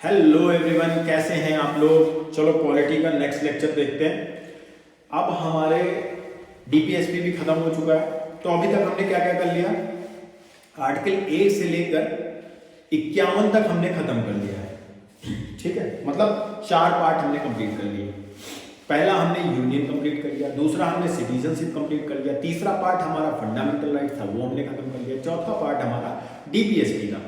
Hello everyone, कैसे हैं आप लोग। चलो क्वालिटी का नेक्स्ट लेक्चर देखते हैं। अब हमारे डीपीएसपी भी खत्म हो चुका है। तो अभी तक हमने क्या क्या कर लिया, आर्टिकल 1 से लेकर 51 तक हमने खत्म कर लिया है। ठीक है, मतलब 4 पार्ट हमने कंप्लीट कर लिए। पहला हमने यूनियन कंप्लीट कर लिया, दूसरा हमने सिटीजनशिप कंप्लीट कर लिया, तीसरा पार्ट हमारा फंडामेंटल राइट था वो हमने खत्म कर लिया, चौथा पार्ट हमारा डीपीएसपी का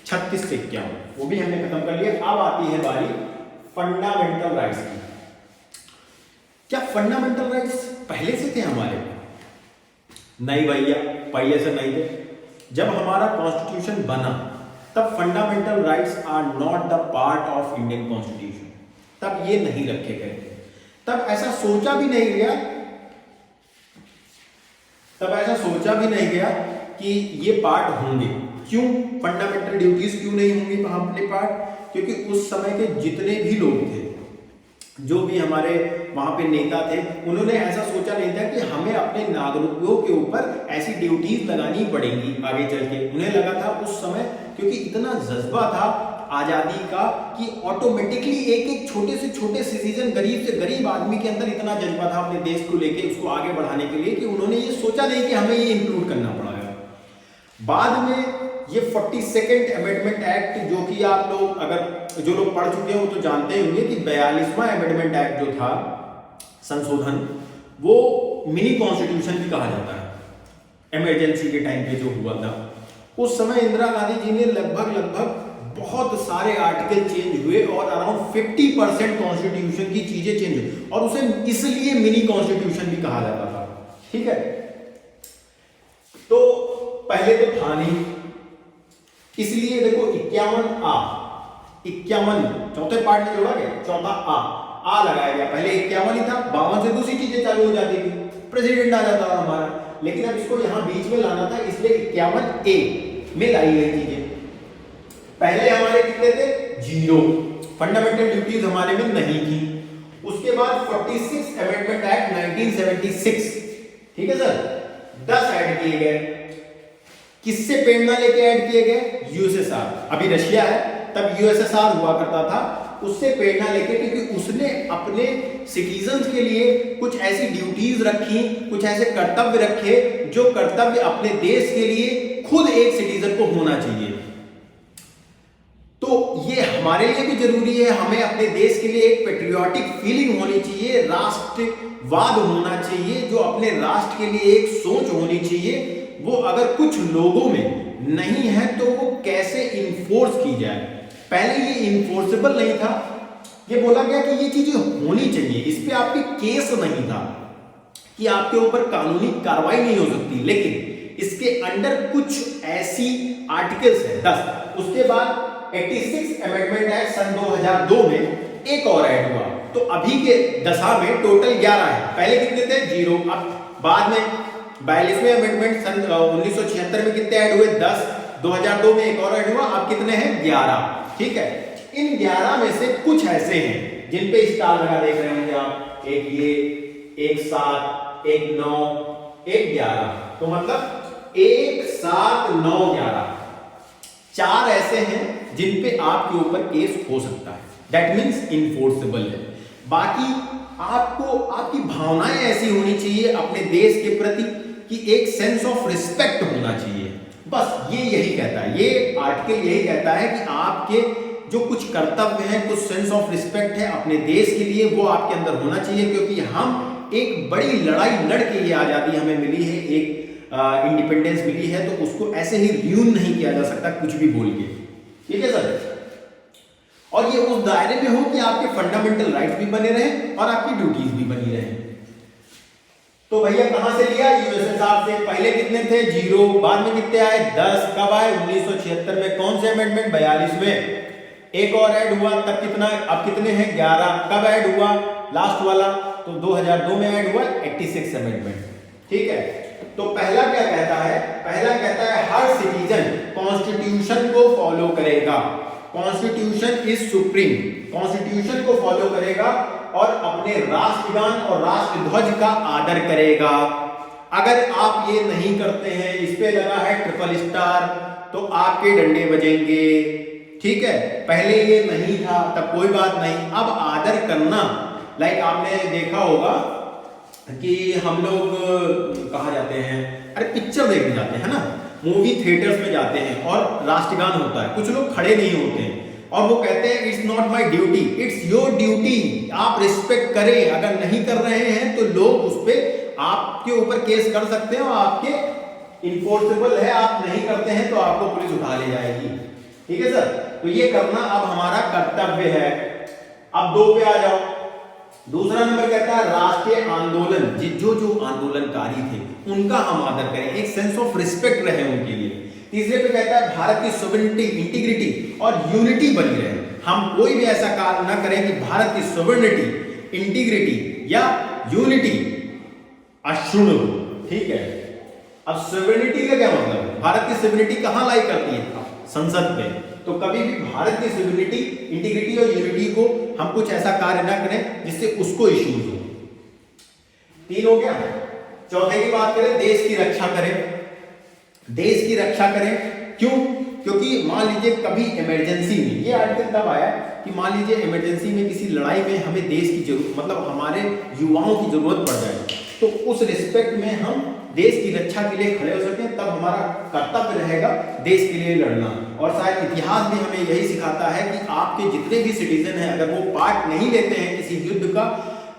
36 से 51 वो भी हमने खत्म कर लिया। अब आती है बारी फंडामेंटल राइट्स की। क्या फंडामेंटल राइट्स पहले से थे हमारे? नहीं भैया, पहले से नहीं थे। जब हमारा कॉन्स्टिट्यूशन बना तब fundamental rights are not the part of Indian constitution, तब ये नहीं रखे गए थे। तब ऐसा सोचा भी नहीं गया कि ये पार्ट होंगे। क्यों फंडामेंटल ड्यूटीज क्यों नहीं होंगी अपने पार्ट? क्योंकि उस समय के जितने भी लोग थे, जो भी हमारे वहां पे नेता थे, उन्होंने ऐसा सोचा नहीं था कि हमें अपने नागरिकों के ऊपर ऐसी ड्यूटीज लगानी पड़ेंगी आगे चल के। उन्हें लगा था उस समय, क्योंकि इतना जज्बा था आजादी का कि ऑटोमेटिकली एक एक छोटे से छोटे सिटीजन, गरीब से गरीब आदमी के अंदर इतना जज्बा था अपने देश को लेके, उसको आगे बढ़ाने के लिए, कि उन्होंने ये सोचा नहीं कि हमें ये इंक्लूड करना पड़ेगा। बाद में ये 42nd अमेंडमेंट एक्ट, जो कि आप लोग अगर जो लोग पढ़ चुके हैं वो तो जानते ही होंगे कि 42वां अमेंडमेंट एक्ट जो था संशोधन, वो मिनी कॉन्स्टिट्यूशन भी कहा जाता है। इमरजेंसी के टाइम पे जो हुआ था, उस समय इंदिरा गांधी जी ने लगभग बहुत सारे आर्टिकल चेंज हुए और अराउंड 50% कॉन्स्टिट्यूशन की चीजें चेंज हुई, और उसे इसलिए मिनी कॉन्स्टिट्यूशन भी कहा जाता था। ठीक है, तो पहले तो था नहीं, इसलिए देखो 51 चौथे पार्ट में जोड़ा गया, चौथा आ लगाया गया। पहले 51 ही था, 52 से दूसरी चीजें चालू हो जाती थी, प्रेसिडेंट आ जाता था हमारा। लेकिन अब इसको यहां बीच में लाना था, इसलिए 51A में लाई गई चीजें। पहले हमारे कितने थे? 0 फंडामेंटल ड्यूटीज हमारे में नहीं थी। उसके बाद 46 अमेंडमेंट एक्ट 1976, ठीक है सर, 10 ऐड किए गए। किससे प्रेरणा लेके ऐड किए गए? यूएसएसआर, अभी रशिया है तब यूएसएसआर हुआ करता था, उससे प्रेरणा लेके, क्योंकि उसने अपने सिटीजन्स के लिए कुछ ऐसी ड्यूटीज रखी, कुछ ऐसे कर्तव्य रखे, जो कर्तव्य अपने देश के लिए खुद एक सिटीजन को होना चाहिए। तो ये हमारे लिए भी जरूरी है, हमें अपने देश के लिए एक पेट्रियोटिक फीलिंग होनी चाहिए, राष्ट्रवाद होना चाहिए, जो अपने राष्ट्र के लिए एक सोच होनी चाहिए। वो अगर कुछ लोगों में नहीं है तो वो कैसे इन्फोर्स की जाए? पहले ये इन्फोर्सेबल नहीं था, ये बोला गया कि ये चीजें होनी चाहिए, इस पे आपके केस नहीं था कि आपके ऊपर कानूनी कार्रवाई नहीं हो सकती, लेकिन इसके अंडर कुछ ऐसी आर्टिकल्स है 10। उसके बाद 86 अमेंडमेंट एक्ट सन 2002 में एक और ऐड हुआ, तो अभी के दशा में टोटल 11 है। पहले कितने थे? 0। अब बाद में 42वें अमेंडमेंट सन 1976 में कितने ऐड हुए? 10। 2002 में एक और ऐड हुआ, अब कितने हैं? 11। ठीक है, इन 11 में से कुछ ऐसे हैं जिन पे स्टार लगा देख रहे होंगे आप, एक ये, एक 7, एक 9, एक 11, तो मतलब 1, 7, 9, 11 4 ऐसे हैं जिन पे आपके ऊपर केस हो सकता है, दैट मीन्स इन्फोर्सेबल है। बाकी आपको आपकी भावनाएं ऐसी होनी चाहिए अपने देश के प्रति कि एक सेंस ऑफ रिस्पेक्ट होना चाहिए। बस ये यही कहता है, ये आर्टिकल यही कहता है कि आपके जो कुछ कर्तव्य हैं, कुछ सेंस ऑफ रिस्पेक्ट है अपने देश के लिए, वो आपके अंदर होना चाहिए। क्योंकि हम एक बड़ी लड़ाई लड़ के ये आजादी हमें मिली है, एक इंडिपेंडेंस मिली है, तो उसको ऐसे ही रियून नहीं किया जा सकता कुछ भी बोल के। ठीक है सर, और ये उस दायरे में हो कि आपके फंडामेंटल राइट्स भी बने रहे और आपकी ड्यूटीज भी बनी रहे। तो भैया कहां से लिया? यूएसएसआर से। पहले कितने थे? 0। बाद में कितने आए? 10। कब आए? 1976 में। कौन से अमेंडमेंट? 42वें। एक और ऐड हुआ, तब कितना? अब कितने हैं? 11। कब ऐड हुआ लास्ट वाला? तो 2002 में ऐड हुआ 86 अमेंडमेंट। ठीक है, तो पहला क्या कहता है? पहला कहता है हर सिटीजन कॉन्स्टिट्यूशन को फॉलो करेगा, कॉन्स्टिट्यूशन इज सुप्रीम, कॉन्स्टिट्यूशन को फॉलो करेगा और अपने राष्ट्रगान और राष्ट्रध्वज का आदर करेगा। अगर आप ये नहीं करते हैं, इस पे लगा है ट्रिपल स्टार, तो आपके डंडे बजेंगे। ठीक है, पहले ये नहीं था तब कोई बात नहीं, अब आदर करना। लाइक आपने देखा होगा कि हम लोग कहाँ जाते हैं, अरे पिक्चर देखने जाते हैं ना, मूवी थिएटर्स में जाते हैं और राष्ट्रगान होता है, कुछ लोग खड़े नहीं होते हैं और वो कहते हैं it's not my duty, it's your duty, आप रिस्पेक्ट करें। अगर नहीं कर रहे हैं तो लोग उस पर आपके ऊपर केस कर सकते हैं और आपके इन्फोर्सेबल है, आप नहीं करते हैं तो आपको पुलिस उठा ले जाएगी। ठीक है सर, तो ये करना अब हमारा कर्तव्य है। अब 2 पे आ जाओ। दूसरा नंबर कहता है राष्ट्रीय आंदोलन, जो जो आंदोलनकारी थे उनका हम आदर करें, एक सेंस ऑफ रिस्पेक्ट रहे उनके लिए। तीसरे पे कहता है भारत की सोवरेनिटी, इंटीग्रिटी और यूनिटी बनी रहे। हम कोई भी ऐसा कार्य ना करें कि भारत की सोवरेनिटी, इंटीग्रिटी या यूनिटी अक्षुण्ण हो। ठीक है, अब सोवरेनिटी का क्या मतलब है? भारत की सोवरेनिटी कहां लाई करती है? संसद में। तो कभी भी भारत की सोवरेनिटी, इंटीग्रिटी और यूनिटी को हम कुछ ऐसा कार्य ना करें जिससे उसको इश्यूज हो। 3 हो गया। चौथे की बात करें, देश की रक्षा करें। देश की रक्षा करें क्यों? क्योंकि मान लीजिए कभी इमरजेंसी में, ये आर्टिकल तब आया कि मान लीजिए इमरजेंसी में किसी लड़ाई में हमें देश की जरूरत, मतलब हमारे युवाओं की जरूरत पड़ जाए, तो उस रिस्पेक्ट में हम देश की रक्षा के लिए खड़े हो सकें, तब हमारा कर्तव्य रहेगा देश के लिए लड़ना। और शायद इतिहास भी हमें यही सिखाता है कि आपके जितने भी सिटीजन हैं अगर वो पार्ट नहीं लेते हैं किसी युद्ध का,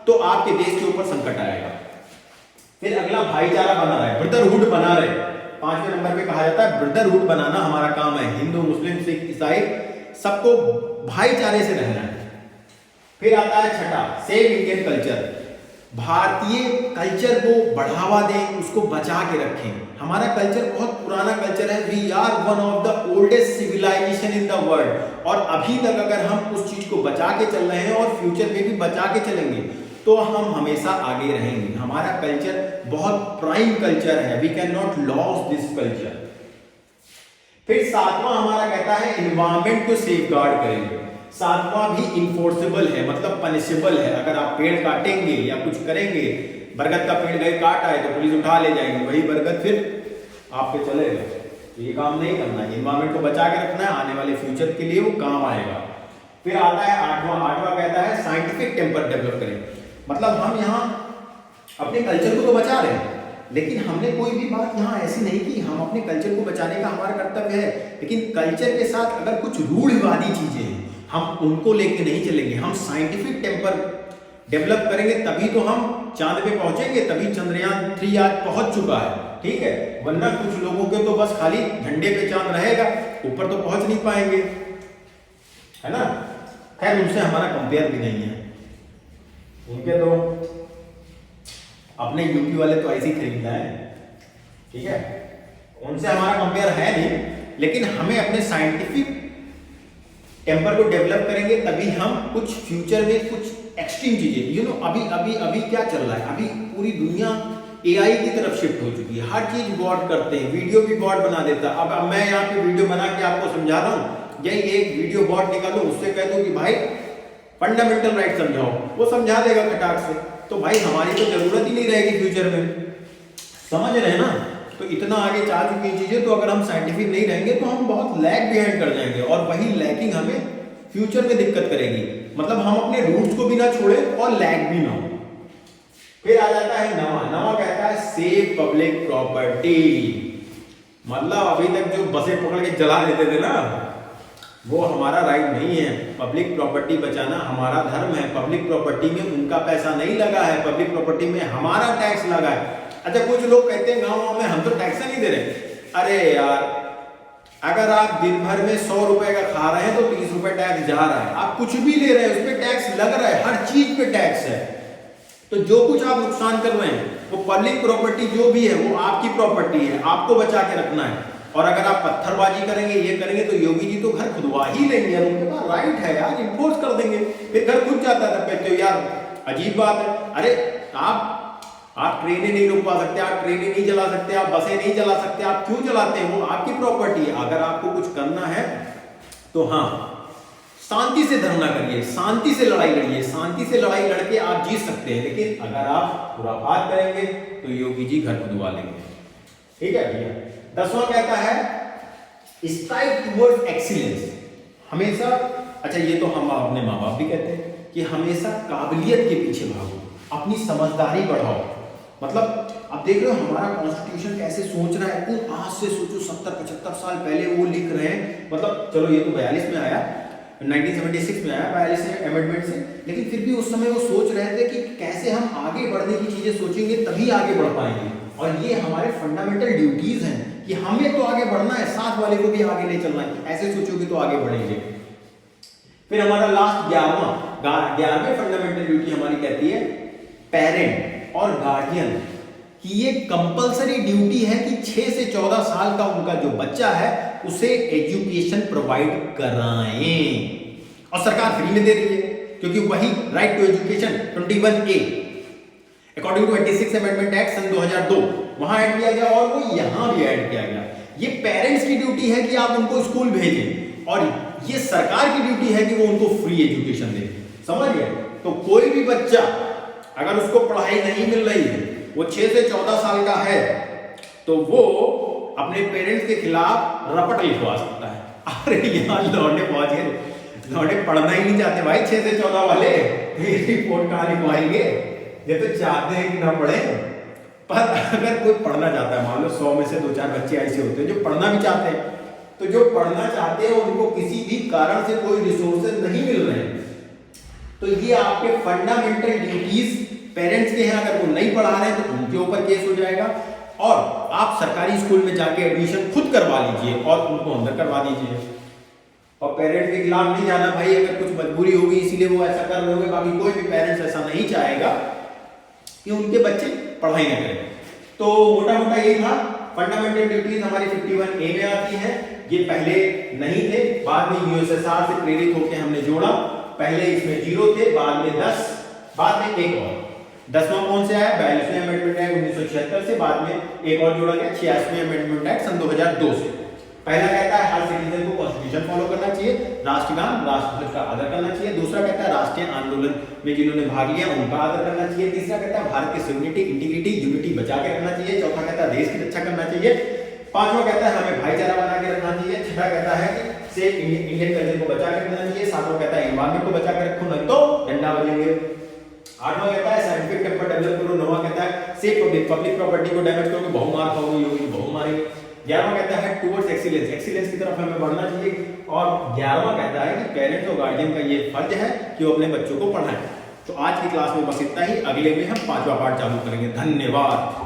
तो आपके देश के ऊपर संकट आएगा। फिर अगला भाईचारा बना रहे, ब्रदरहुड बना रहे। 5वें नंबर पे कहा जाता है ब्रदरहुड बनाना हमारा काम है। हिंदू, मुस्लिम, सिख, ईसाई सबको भाईचारे से रहना है। फिर आता है छठा, सेव इंडियन कल्चर। भारतीय कल्चर को बढ़ावा दें, उसको बचा के रखें। हमारा कल्चर बहुत पुराना कल्चर है। We are one of the oldest civilization in the world. और अभी तक अगर हम उस चीज को बचा के चल रहे हैं और फ्यूचर में भी बचा के चलेंगे तो हम हमेशा आगे रहेंगे। हमारा कल्चर बहुत प्राइम कल्चर है। We can not loss this culture. फिर 7वां हमारा कहता है एनवायरमेंट को सेफगार्ड करेंगे। 7वां भी इन्फोर्सेबल है, मतलब पनिशेबल है। अगर आप पेड़ काटेंगे या कुछ करेंगे, बरगद का पेड़ गए काट आए तो पुलिस उठा ले जाएंगे, वही बरगद फिर आप पे चलेगा। तो ये काम नहीं करना है, एनवायरमेंट को बचा के रखना है, आने वाले फ्यूचर के लिए वो काम आएगा। फिर आता है 8वां कहता है साइंटिफिक टेम्पर डेवलप करें। मतलब हम यहाँ अपने कल्चर को तो बचा रहे हैं, लेकिन हमने कोई भी बात यहाँ ऐसी नहीं की। हम अपने कल्चर को बचाने का हमारा कर्तव्य है, लेकिन कल्चर के साथ अगर कुछ रूढ़िवादी चीजें हैं हम उनको लेके नहीं चलेंगे। हम साइंटिफिक टेम्पर डेवलप करेंगे तभी तो हम चांद पे पहुंचेंगे, तभी चंद्रयान 3 आज पहुंच चुका है। ठीक है, वरना कुछ लोगों के तो बस खाली झंडे पे चांद रहेगा, ऊपर तो पहुंच नहीं पाएंगे, है ना। खैर उनसे हमारा कंपेयर भी नहीं है, उनके तो अपने यूपी वाले तो ऐसे ही खरीदना है। ठीक है, उनसे हमारा कंपेयर है नहीं, लेकिन हमें अपने साइंटिफिक टेम्पर को डेवलप करेंगे तभी हम कुछ फ्यूचर में कुछ एक्सट्रीम चीजें, अभी क्या चल रहा है, अभी पूरी दुनिया एआई की तरफ शिफ्ट हो चुकी है। हर चीज बॉट करते हैं, वीडियो भी बॉट बना देता है। अब मैं यहाँ पे वीडियो बना के आपको समझा रहा हूँ, यही एक वीडियो बॉट निकालो, उससे कह दो कि भाई फंडामेंटल राइट समझाओ, वो समझा देगा खटाक से। तो भाई हमारी तो जरूरत ही नहीं रहेगी फ्यूचर में, समझ रहे हैं ना। तो इतना आगे जा चुकी चीजें, तो अगर हम साइंटिफिक नहीं रहेंगे तो हम बहुत लैग बिहाइंड कर जाएंगे, और वही लैगिंग हमें फ्यूचर में दिक्कत करेगी। मतलब हम अपने रूट्स को भी ना छोड़े और लैग भी ना हो। फिर आ जाता है नवा कहता है सेव पब्लिक प्रॉपर्टी। मतलब अभी तक जो बसें पकड़ के जला देते थे ना, वो हमारा राइट नहीं है। पब्लिक प्रॉपर्टी बचाना हमारा धर्म है। पब्लिक प्रॉपर्टी में उनका पैसा नहीं लगा है, पब्लिक प्रॉपर्टी में हमारा टैक्स लगा है। अच्छा, कुछ लोग कहते हैं गाँव में हम तो टैक्स नहीं दे रहे। अरे यार, अगर आप दिन भर में 100 रुपए का खा रहे हैं तो 30 रुपए टैक्स जा रहा है। आप कुछ भी ले रहे हैं उस पर टैक्स लग रहा है, हर चीज पे टैक्स है। तो जो कुछ आप नुकसान कर रहे हैं वो पब्लिक प्रॉपर्टी जो भी है वो आपकी प्रॉपर्टी है, आपको बचा के रखना है। और अगर आप पत्थरबाजी करेंगे, ये करेंगे, तो योगी जी तो घर खुदवा ही लेंगे, उनके पास राइट है यार, इन्फोर्स कर देंगे। फिर घर खुद जाता है, कहते हो यार अजीब बात है। अरे आप ट्रेनें नहीं रुकवा सकते, आप ट्रेनें नहीं चला सकते, आप बसें नहीं चला सकते, आप क्यों चलाते हैं? वो आपकी प्रॉपर्टी है। अगर आपको कुछ करना है तो हाँ, शांति से धरना करिए, शांति से लड़ाई लड़िए, शांति से लड़ाई लड़के आप जीत सकते हैं। लेकिन अगर आप खुराफात करेंगे तो योगी जी घर खुदवा लेंगे। ठीक है भैया। 10वां कहता है स्ट्राइव टुवर्ड्स एक्सीलेंस। हमेशा, अच्छा ये तो हम अपने माँ बाप भी कहते हैं कि हमेशा काबिलियत के पीछे भागो, अपनी समझदारी बढ़ाओ। मतलब अब देख रहे हो हमारा कॉन्स्टिट्यूशन कैसे सोच रहा है, वो आज से सोचो 70-75 साल पहले वो लिख रहे हैं। मतलब चलो ये तो 42 में आया, 1976 में आया 42 अमेंडमेंट से, लेकिन फिर भी उस समय वो सोच रहे थे कि कैसे हम आगे बढ़ने की चीजें सोचेंगे तभी आगे बढ़ पाएंगे। और ये हमारे फंडामेंटल ड्यूटीज हैं कि हमें तो आगे बढ़ना है, साथ वाले को भी आगे ले चलना है। ऐसे सोचोगे तो आगे बढ़ेंगे। फिर हमारा लास्ट 11वें फंडामेंटल ड्यूटी हमारी कहती है पेरेंट और गार्डियन की ये कंपलसरी ड्यूटी है कि 6 से 14 साल का उनका जो बच्चा है उसे एजुकेशन प्रोवाइड कराएं। और सरकार फ्री में दे रही है, क्योंकि वही right to education 21A according to 86 amendment act सन 2002 वहां ऐड किया गया और वो यहां भी ऐड किया गया। ये पेरेंट्स की ड्यूटी है कि आप उनको स्कूल भेजें, और ये सरकार की ड्यूटी है कि वो उनको फ्री एजुकेशन दे। समझ गए? तो कोई भी बच्चा अगर उसको पढ़ाई नहीं मिल रही है, वो 6 से 14 साल का है, तो वो अपने पेरेंट्स के खिलाफ रपट लिखवा सकता है। अरे यार लौंडे पहुंच गए, लौंडे पढ़ना ही नहीं चाहते भाई 6 से 14 वाले, रिपोर्ट कहां लिखवाएंगे? ये तो चाहते हैं कि ना पढ़े, पर अगर कोई पढ़ना चाहता है, मान लो 100 में से 2-4 बच्चे ऐसे होते हैं जो पढ़ना भी चाहते हैं, तो जो पढ़ना चाहते हैं उनको किसी भी कारण से कोई रिसोर्सेज नहीं मिल रहे हैं, तो ये आपके फंडामेंटल ड्यूटीज पेरेंट्स के हैं। अगर वो नहीं पढ़ा रहे हैं तो उनके ऊपर केस हो जाएगा, और आप सरकारी स्कूल में जाके एडमिशन खुद करवा लीजिए और उनको अंदर करवा दीजिए। और पेरेंट्स के खिलाफ नहीं जाना भाई, अगर कुछ मजबूरी होगी इसीलिए वो ऐसा कर रहे होंगे, बाकी कोई भी पेरेंट्स ऐसा नहीं चाहेगा कि उनके बच्चे पढ़ाई ना करें। तो मोटा मोटा ये था, फंडामेंटल ड्यूटीज हमारी 51A में आती है। ये पहले नहीं थे, बाद में यूएसएसआर से प्रेरित होकर हमने जोड़ा। पहले इसमें 0 थे, बाद में 10, बाद में एक और 10वां कौन से आया? 42वें अमेंडमेंट एक्ट 1976 से, बाद में एक और जोड़ा गया 86वें अमेंडमेंट एक्ट सन 2002 से। पहला कहता है हर सिटीजन को कॉन्स्टिट्यूशन फॉलो करना चाहिए, राष्ट्रगान राष्ट्रध्वज का आदर करना चाहिए। दूसरा कहता है राष्ट्रीय आंदोलन में जिन्होंने भाग लिया उनका आदर करना चाहिए। तीसरा कहता है भारत की सिविलिटी, इंटीग्रिटी, यूनिटी बचा के रखना चाहिए। चौथा कहता है देश की रक्षा करना चाहिए। पांचवा कहता है हमें भाईचारा बना के रखना चाहिए। छठा कहता है कि इंडियन कल्चर को बचा के रखना चाहिए। सातवां कहता है एनवायरमेंट को बचा के रखो नहीं तो डंडा बजेंगे। आठवां कहता है साइंटिफिक टेम्पर डेवलप करो। नौवां कहता है सेफ पब्लिक प्रॉपर्टी को डैमेज करोगे बहुमार खाओगे, बहुमारेंगे। 11वां कहता है टुवर्ड्स एक्सीलेंस, एक्सीलेंस की तरफ हमें बढ़ना चाहिए। और 11वां कहता है कि पेरेंट्स और गार्डियन का ये फर्ज है कि वो अपने बच्चों को पढ़ाएं। तो आज की क्लास में बस इतना ही, अगले में हम 5वां पार्ट चालू करेंगे। धन्यवाद।